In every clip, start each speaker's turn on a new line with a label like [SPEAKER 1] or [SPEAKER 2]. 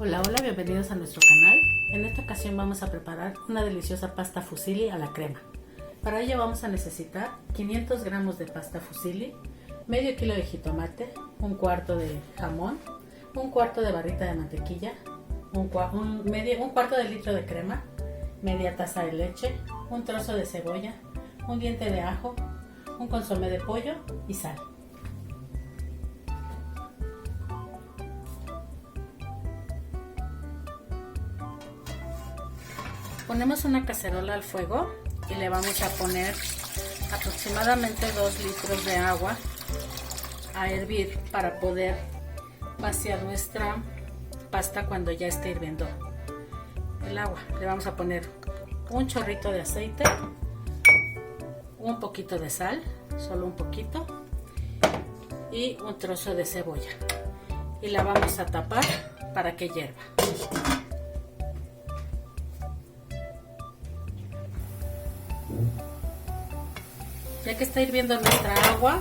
[SPEAKER 1] Hola, hola, bienvenidos a nuestro canal. En esta ocasión vamos a preparar una deliciosa pasta fusilli a la crema. Para ello vamos a necesitar 500 gramos de pasta fusilli, medio kilo de jitomate, un cuarto de jamón, un cuarto de barrita de mantequilla, un cuarto de litro de crema, media taza de leche, un trozo de cebolla, un diente de ajo, un consomé de pollo y sal. Ponemos una cacerola al fuego y le vamos a poner aproximadamente 2 litros de agua a hervir para poder vaciar nuestra pasta cuando ya esté hirviendo el agua. Le vamos a poner un chorrito de aceite, un poquito de sal, solo un poquito, y un trozo de cebolla. Y la vamos a tapar para que hierva. Ya que está hirviendo nuestra agua,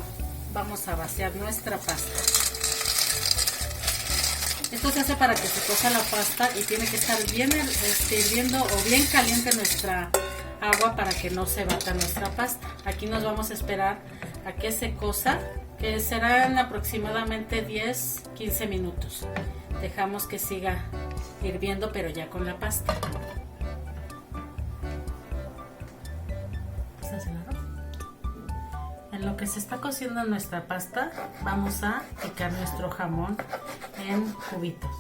[SPEAKER 1] vamos a vaciar nuestra pasta. Esto se hace para que se cosa la pasta y tiene que estar bien hirviendo o bien caliente nuestra agua para que no se bata nuestra pasta. Aquí nos vamos a esperar a que se cosa, que serán aproximadamente 10-15 minutos. Dejamos que siga hirviendo, pero ya con la pasta. En lo que se está cociendo nuestra pasta, vamos a picar nuestro jamón en cubitos.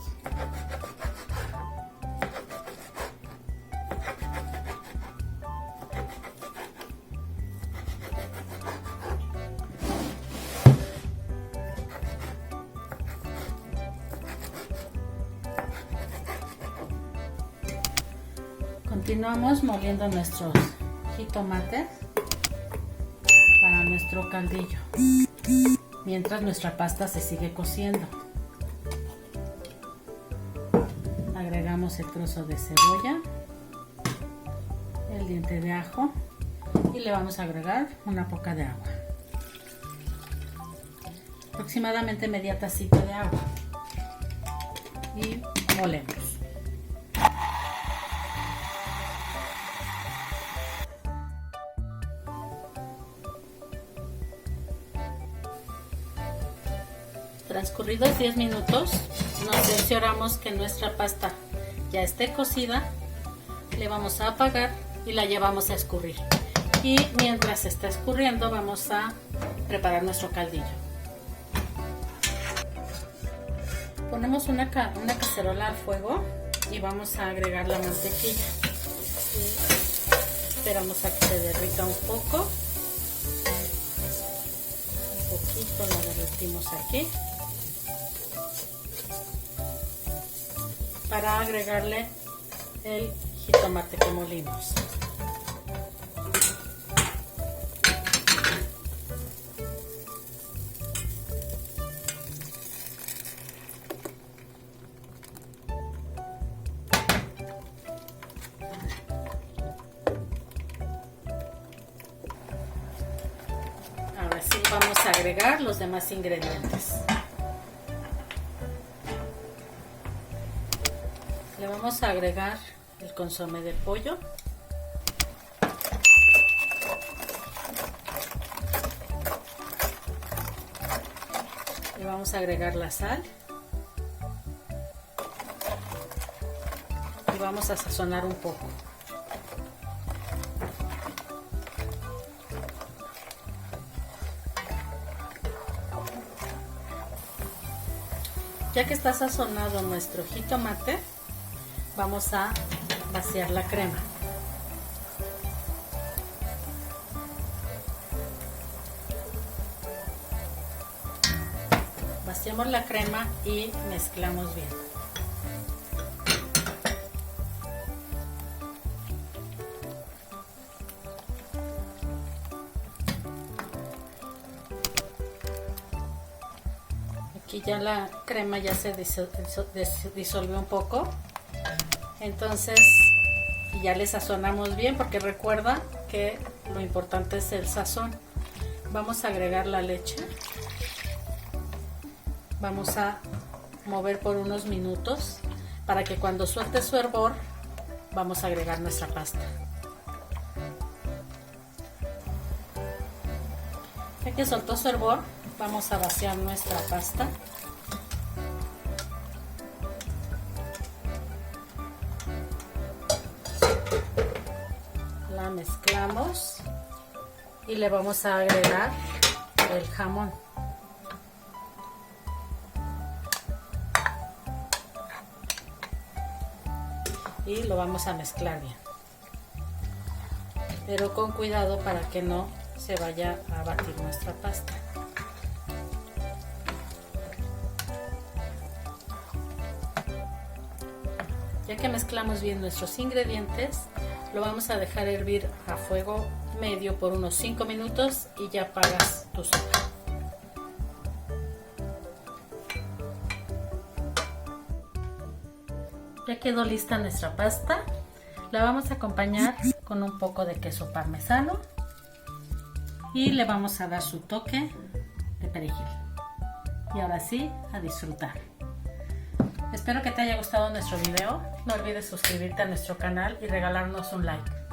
[SPEAKER 1] Continuamos moliendo nuestros jitomates para nuestro caldillo, mientras nuestra pasta se sigue cociendo. Agregamos el trozo de cebolla, el diente de ajo y le vamos a agregar una poca de agua, aproximadamente media tacita de agua, y molemos. Transcurridos 10 minutos, nos cercioramos que nuestra pasta ya esté cocida, le vamos a apagar y la llevamos a escurrir. Y mientras está escurriendo, vamos a preparar nuestro caldillo. Ponemos una cacerola al fuego y vamos a agregar la mantequilla. Esperamos a que se derrita un poco. Un poquito la derretimos aquí, para agregarle el jitomate que molimos. Ahora sí vamos a agregar los demás ingredientes. Le vamos a agregar el consomé de pollo, le vamos a agregar la sal y vamos a sazonar un poco. Ya que está sazonado nuestro jitomate, vamos a vaciar la crema. Vaciamos la crema y mezclamos bien. Aquí ya la crema ya se disolvió un poco. Entonces ya le sazonamos bien, porque recuerda que lo importante es el sazón. Vamos a agregar la leche, vamos a mover por unos minutos para que cuando suelte su hervor vamos a agregar nuestra pasta. Ya que soltó su hervor, vamos a vaciar nuestra pasta. La mezclamos y le vamos a agregar el jamón. Y lo vamos a mezclar bien, pero con cuidado para que no se vaya a batir nuestra pasta. Ya que mezclamos bien nuestros ingredientes, lo vamos a dejar hervir a fuego medio por unos 5 minutos y ya apagas tu sopa. Ya quedó lista nuestra pasta. La vamos a acompañar con un poco de queso parmesano y le vamos a dar su toque de perejil. Y ahora sí, a disfrutar. Espero que te haya gustado nuestro video. No olvides suscribirte a nuestro canal y regalarnos un like.